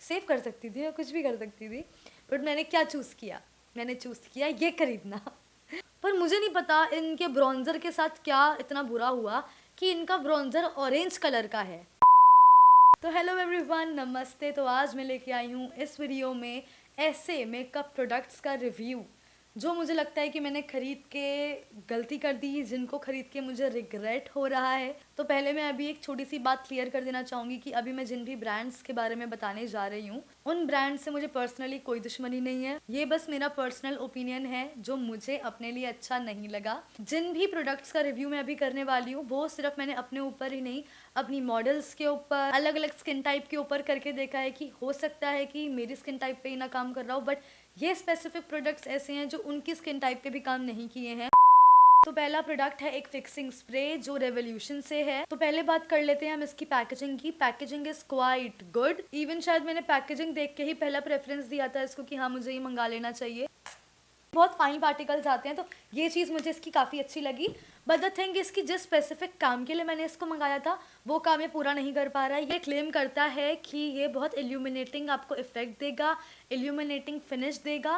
Save कर सकती थी और कुछ भी कर सकती थी, बट मैंने क्या चूज़ किया, मैंने चूज़ किया ये खरीदना। पर मुझे नहीं पता इनके ब्रॉन्ज़र के साथ क्या इतना बुरा हुआ कि इनका ब्रॉन्ज़र ऑरेंज कलर का है। तो हेलो एवरीवन, नमस्ते। तो आज मैं लेके आई हूँ इस वीडियो में ऐसे मेकअप प्रोडक्ट्स का रिव्यू जो मुझे लगता है कि मैंने ख़रीद के गलती कर दी, जिनको ख़रीद के मुझे रिग्रेट हो रहा है। तो पहले मैं अभी एक छोटी सी बात क्लियर कर देना चाहूँगी कि अभी मैं जिन भी ब्रांड्स के बारे में बताने जा रही हूँ उन ब्रांड से मुझे पर्सनली कोई दुश्मनी नहीं है। ये बस मेरा पर्सनल ओपिनियन है जो मुझे अपने लिए अच्छा नहीं लगा। जिन भी प्रोडक्ट्स का रिव्यू मैं अभी करने वाली हूँ वो सिर्फ मैंने अपने ऊपर ही नहीं, अपनी मॉडल्स के ऊपर, अलग अलग स्किन टाइप के ऊपर करके देखा है कि हो सकता है कि मेरी स्किन टाइप पे ही ना काम कर रहा हो, बट ये स्पेसिफिक प्रोडक्ट्स ऐसे हैं जो उनकी स्किन टाइप पे भी काम नहीं किए हैं। तो पहला प्रोडक्ट है एक फिक्सिंग स्प्रे जो रेवोल्यूशन से है। तो पहले बात कर लेते हैं हम इसकी पैकेजिंग की। Packaging is quite good. Even शायद मैंने पैकेजिंग देख के ही पहला प्रेफरेंस दिया था इसको कि हाँ मुझे ये मंगा लेना चाहिए। बहुत फाइन पार्टिकल्स आते हैं तो ये चीज़ मुझे इसकी काफ़ी अच्छी लगी। बट द थिंग इसकी जिस स्पेसिफिक काम के लिए मैंने इसको मंगाया था वो काम ये पूरा नहीं कर पा रहा है। ये क्लेम करता है कि ये बहुत इल्यूमिनेटिंग आपको इफेक्ट देगा, इल्यूमिनेटिंग फिनिश देगा,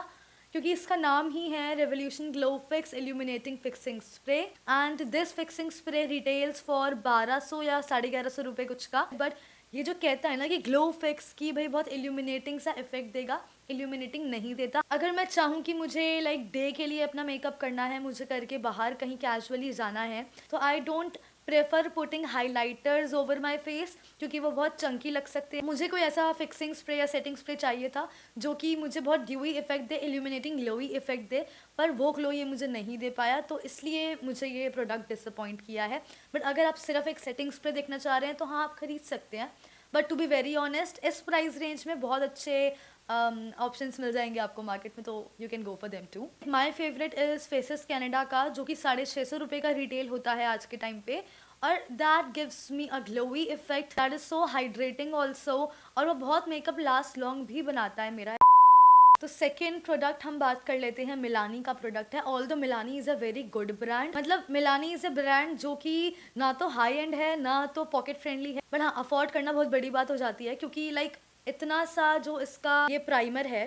क्योंकि इसका नाम ही है revolution glow fix illuminating fixing spray. And this fixing spray retails for 1200 या 1150 रुपये कुछ का। बट ये जो कहता है ना कि ग्लो फिक्स की भाई बहुत इल्यूमिनेटिंग सा इफेक्ट देगा, इल्यूमिनेटिंग नहीं देता। अगर मैं चाहूँ कि मुझे लाइक डे के लिए अपना मेकअप करना है, मुझे करके बाहर कहीं कैजुअली जाना है, तो I don't prefer putting highlighters over my face क्योंकि वो बहुत चंकी लग सकते हैं। मुझे कोई ऐसा फिक्सिंग स्प्रे या सेटिंग स्प्रे चाहिए था जो कि मुझे बहुत ड्यूई इफेक्ट दे, इल्यूमिनेटिंग ग्लोई इफेक्ट दे, पर वो ग्लो ये मुझे नहीं दे पाया, तो इसलिए मुझे ये प्रोडक्ट डिसअपॉइंट किया है। बट अगर आप सिर्फ एक सेटिंग स्प्रे देखना चाह रहे हैं तो हाँ आप खरीद सकते हैं। But to be very honest इस प्राइस रेंज में बहुत अच्छे ऑप्शंस मिल जाएंगे आपको मार्केट में, तो you can go for them too. My favourite is Faces Canada का जो कि 650 रुपये का रिटेल होता है आज के टाइम पे, और that gives me a glowy effect that is so hydrating also, और वो बहुत मेकअप लास्ट लॉन्ग भी बनाता है मेरा। तो सेकेंड प्रोडक्ट हम बात कर लेते हैं, मिलानी का प्रोडक्ट है। Although Milani is a very good brand, मतलब मिलानी इज़ अ ब्रांड जो कि ना तो हाई एंड है ना तो पॉकेट फ्रेंडली है, बट हाँ अफोर्ड करना बहुत बड़ी बात हो जाती है क्योंकि लाइक इतना सा जो इसका ये प्राइमर है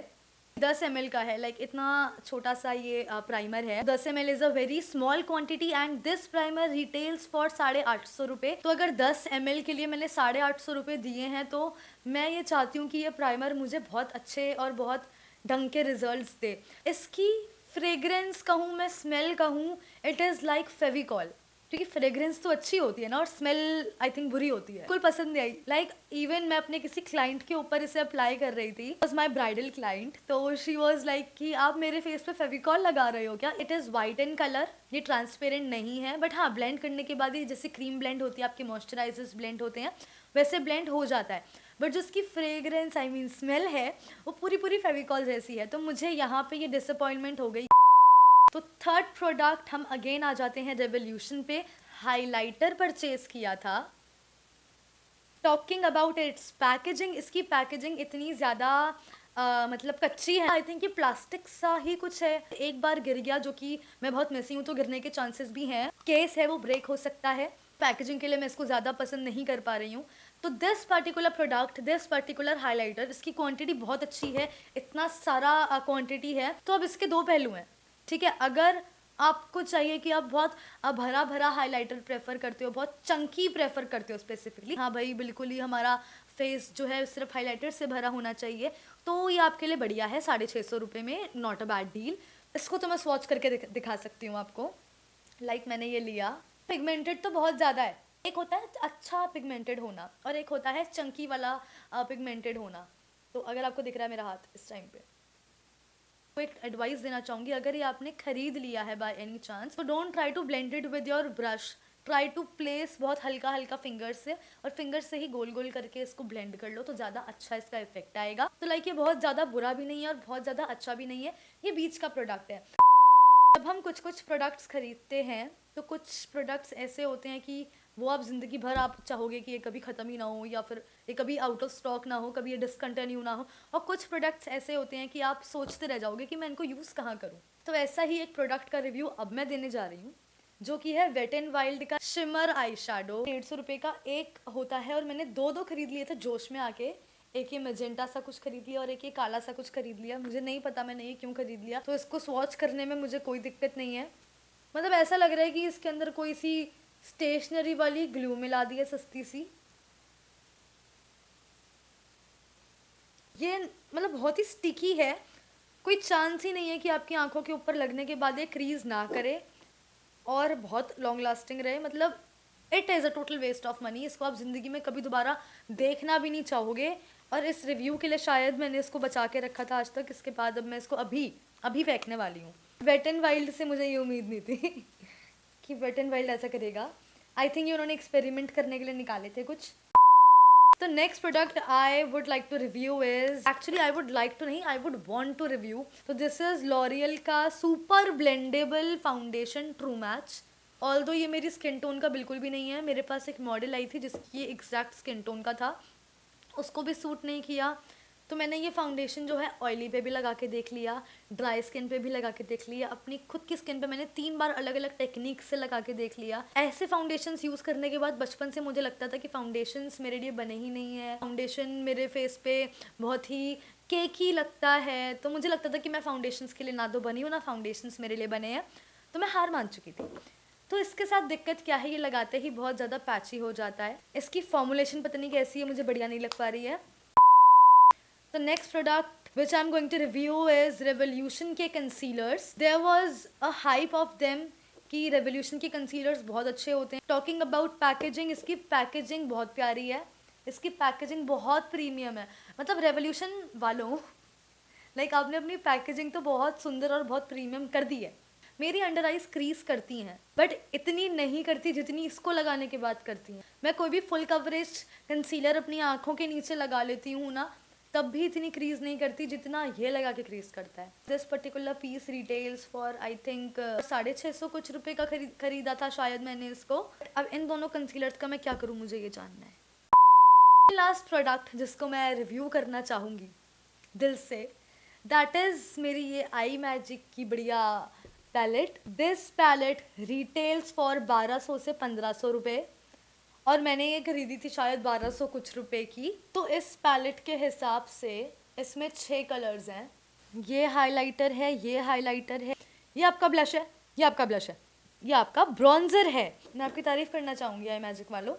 10 ml का है, लाइक इतना छोटा सा ये प्राइमर है। 10 ml is a very small quantity and this primer retails for 850 रुपये। तो अगर 10 ml के लिए मैंने 850 रुपये दिए हैं तो मैं ये चाहती हूँ कि ये प्राइमर मुझे बहुत अच्छे और बहुत ढंग के रिजल्ट्स दे। इसकी फ्रेग्रेंस कहूँ मैं, स्मेल कहूँ, इट इज़ लाइक फेविकॉल, क्योंकि फ्रेग्रेंस तो अच्छी होती है ना और स्मेल आई थिंक बुरी होती है। बिल्कुल पसंद नहीं आई। लाइक इवन मैं अपने किसी क्लाइंट के ऊपर इसे अप्लाई कर रही थी, वॉज माई ब्राइडल क्लाइंट, तो शी वॉज लाइक कि आप मेरे फेस पे फेविकॉल लगा रहे हो क्या। It is white in colour, ये ट्रांसपेरेंट नहीं है, बट हाँ ब्लेंड करने के बाद ही जैसे क्रीम ब्लेंड होती है, आपके मॉइस्चराइजर्स ब्लेंड होते हैं, वैसे ब्लेंड हो जाता है। बट जो उसकी फ्रेग्रेंस आई मीन स्मेल है वो पूरी पूरी फेविकॉल जैसी है, तो मुझे यहाँ पे ये डिसअपॉइंटमेंट हो गई। तो थर्ड प्रोडक्ट हम अगेन आ जाते हैं रेवोल्यूशन पे। हाइलाइटर परचेज किया था। टॉकिंग अबाउट इट्स पैकेजिंग, इसकी पैकेजिंग इतनी ज़्यादा मतलब कच्ची है। आई थिंक ये प्लास्टिक सा ही कुछ है, एक बार गिर गया, जो कि मैं बहुत मेसी हूँ तो गिरने के चांसेस भी हैं, केस है वो ब्रेक हो सकता है। पैकेजिंग के लिए मैं इसको ज़्यादा पसंद नहीं कर पा रही हूँ। तो this particular product, this particular highlighter, इसकी क्वांटिटी बहुत अच्छी है, इतना सारा क्वांटिटी है। तो अब इसके दो पहलू हैं, ठीक है। अगर आपको चाहिए कि आप बहुत भरा भरा हाइलाइटर प्रेफर करते हो, बहुत चंकी प्रेफर करते हो स्पेसिफिकली, हाँ भाई बिल्कुल ही हमारा फेस जो है सिर्फ हाइलाइटर से भरा होना चाहिए, तो ये आपके लिए बढ़िया है 650 रुपये में, नॉट अ बैड डील। इसको तो मैं स्वॉच करके दिखा सकती हूँ आपको। लाइक मैंने ये लिया, पिगमेंटेड तो बहुत ज़्यादा है। एक होता है अच्छा पिगमेंटेड होना और एक होता है चंकी वाला पिगमेंटेड होना। तो अगर आपको दिख रहा है मेरा हाथ इस टाइम पे, तो एक एडवाइस देना चाहूँगी, अगर ये आपने खरीद लिया है बाय एनी चांस, तो don't try to blend it with your brush, try to place बहुत हल्का हल्का फिंगर से, और फिंगर से ही गोल गोल करके इसको ब्लेंड कर लो तो ज़्यादा अच्छा इसका इफेक्ट आएगा। तो लाइक ये बहुत ज़्यादा बुरा भी नहीं है और बहुत ज़्यादा अच्छा भी नहीं है, ये बीच का प्रोडक्ट है। जब हम कुछ कुछ प्रोडक्ट्स खरीदते हैं तो कुछ प्रोडक्ट्स ऐसे होते हैं कि वो आप ज़िंदगी भर आप चाहोगे कि ये कभी ख़त्म ही ना हो, या फिर ये कभी आउट ऑफ स्टॉक ना हो, कभी ये डिसकंटिन्यू ना हो। और कुछ प्रोडक्ट्स ऐसे होते हैं कि आप सोचते रह जाओगे कि मैं इनको यूज़ कहाँ करूँ। तो ऐसा ही एक प्रोडक्ट का रिव्यू अब मैं देने जा रही हूँ, जो कि है वेट एंड वाइल्ड का शिमर आई शेडो। 150 रुपये का एक होता है और मैंने दो खरीद लिए थे जोश में आके। एक ये मैजेंटा सा कुछ खरीद लिया और एक ये काला सा कुछ खरीद लिया। मुझे नहीं पता मैंने ये क्यों खरीद लिया। तो इसको स्वॉच करने में मुझे कोई दिक्कत नहीं है। मतलब ऐसा लग रहा है कि इसके अंदर कोई सी स्टेशनरी वाली ग्लू मिला दी है सस्ती सी। ये मतलब बहुत ही स्टिकी है, कोई चांस ही नहीं है कि आपकी आंखों के ऊपर लगने के बाद ये क्रीज ना करे और बहुत लॉन्ग लास्टिंग रहे। मतलब it is a total waste of money. इसको आप ज़िंदगी में कभी दोबारा देखना भी नहीं चाहोगे। और इस रिव्यू के लिए शायद मैंने इसको बचा के रखा था आज तक। इसके बाद अब मैं इसको अभी अभी फेंकने वाली हूँ। वेट एंड वाइल्ड से मुझे ये उम्मीद नहीं थी कि वेट एंड वाइल्ड ऐसा करेगा। आई थिंक ये उन्होंने एक्सपेरिमेंट करने के लिए निकाले थे कुछ। The next product I would like to review is, actually I would like to नहीं, I would want to review. तो this is L'Oreal का super blendable foundation True Match. Although ये मेरी स्किन टोन का बिल्कुल भी नहीं है। मेरे पास एक मॉडल आई थी जिसकी एग्जैक्ट स्किन टोन का था, उसको भी सूट नहीं किया। तो मैंने ये फाउंडेशन जो है ऑयली पे भी लगा के देख लिया, ड्राई स्किन पे भी लगा के देख लिया, अपनी खुद की स्किन पे मैंने 3 बार अलग अलग टेक्निक से लगा के देख लिया। ऐसे फाउंडेशंस यूज़ करने के बाद बचपन से मुझे लगता था कि फाउंडेशंस मेरे लिए बने ही नहीं है, फाउंडेशन मेरे फेस पे बहुत ही केकी लगता है। तो मुझे लगता था कि मैं फाउंडेशंस के लिए ना तो बनी हूँ ना फाउंडेशंस मेरे लिए बने हैं। तो मैं हार मान चुकी थी। तो इसके साथ दिक्कत क्या है, ये लगाते ही बहुत ज़्यादा पैची हो जाता है। इसकी फॉर्मुलेशन पता नहीं कैसी है, मुझे बढ़िया नहीं लग पा रही है। The next product which I'm going to review is Revolution के concealers. There was a hype of them कि Revolution के concealers बहुत अच्छे होते हैं। Talking about packaging, इसकी packaging बहुत प्यारी है, इसकी packaging बहुत प्रीमियम है। मतलब Revolution वालों लाइक आपने अपनी पैकेजिंग तो बहुत सुंदर और बहुत प्रीमियम कर दी है। मेरी अंडर आइज क्रीज करती हैं बट इतनी नहीं करती जितनी इसको लगाने के बाद करती हैं। मैं कोई भी फुल कवरेज कंसीलर अपनी आँखों के नीचे लगा लेती हूँ ना, तब भी इतनी क्रीज नहीं करती जितना ये लगा के क्रीज करता है। This particular piece retails for I think 650 कुछ रुपए का खरीदा था शायद मैंने इसको। अब इन दोनों कंसीलर्स का मैं क्या करूँ, मुझे ये जानना है। लास्ट प्रोडक्ट जिसको मैं रिव्यू करना चाहूँगी दिल से, दैट इज़ मेरी ये आई मैजिक की बढ़िया palette. This palette retails for 1200 से 1500 रुपये और मैंने ये खरीदी थी शायद 1200 कुछ रुपए की। तो इस पैलेट के हिसाब से इसमें 6 कलर्स हैं। ये हाइलाइटर है, ये हाइलाइटर है, ये आपका ब्लश है, ये आपका ब्लश है, ये आपका ब्रॉन्जर है। मैं आपकी तारीफ़ करना चाहूँगी आई मैजिक वालों।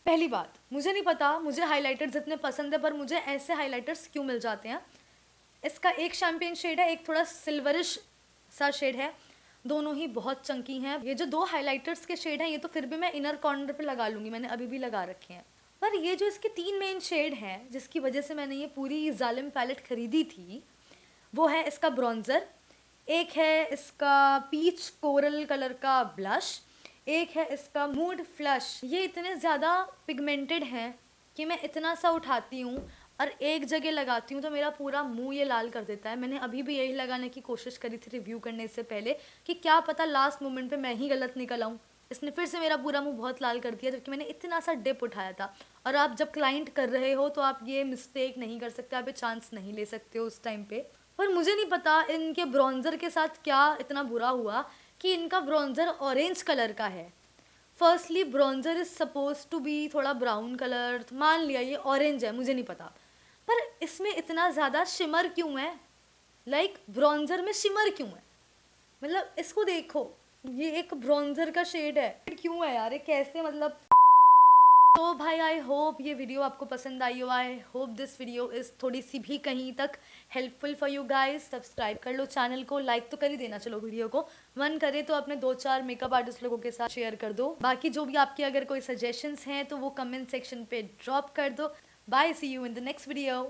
पहली बात, मुझे नहीं पता मुझे हाइलाइटर्स इतने पसंद है पर मुझे ऐसे हाइलाइटर्स क्यों मिल जाते हैं। इसका एक शैम्पेन शेड है, एक थोड़ा सिल्वरिश सा शेड है, दोनों ही बहुत चंकी हैं। ये जो 2 हाइलाइटर्स के शेड हैं ये तो फिर भी मैं इनर कॉर्नर पे लगा लूँगी, मैंने अभी भी लगा रखे हैं। पर ये जो इसके 3 मेन शेड हैं जिसकी वजह से मैंने ये पूरी जालिम पैलेट खरीदी थी, वो है इसका ब्रॉन्ज़र, एक है इसका पीच कोरल कलर का ब्लश, एक है इसका मूड फ्लश। ये इतने ज़्यादा पिगमेंटेड हैं कि मैं इतना सा उठाती हूँ और एक जगह लगाती हूँ तो मेरा पूरा मुंह ये लाल कर देता है। मैंने अभी भी यही लगाने की कोशिश करी थी रिव्यू करने से पहले कि क्या पता लास्ट मोमेंट पे मैं ही गलत निकल आऊँ। इसने फिर से मेरा पूरा मुंह बहुत लाल कर दिया जबकि मैंने इतना सा डिप उठाया था। और आप जब क्लाइंट कर रहे हो तो आप ये मिस्टेक नहीं कर सकते, आप ये चांस नहीं ले सकते हो उस टाइम पे। पर मुझे नहीं पता इनके ब्रॉन्ज़र के साथ क्या इतना बुरा हुआ कि इनका ब्रॉन्ज़र ऑरेंज कलर का है। Firstly bronzer is suppose to be थोड़ा ब्राउन कलर, मान लिया ये ऑरेंज है, मुझे नहीं पता, पर इसमें इतना ज़्यादा शिमर क्यों है, लाइक ब्रॉन्ज़र में शिमर क्यों है। मतलब इसको देखो, ये एक ब्रॉन्ज़र का शेड है, क्यों है यार ये कैसे, मतलब। तो भाई आई होप ये वीडियो आपको पसंद आई हो। I hope this video is थोड़ी सी भी कहीं तक helpful for you guys. Subscribe कर लो चैनल को, लाइक तो कर ही देना। चलो वीडियो को मन करे तो अपने 2-4 मेकअप आर्टिस्ट लोगों के साथ शेयर कर दो। बाकी जो भी आपके अगर कोई सजेशंस हैं तो वो कमेंट सेक्शन पे ड्रॉप कर दो। Bye, see you in the next video.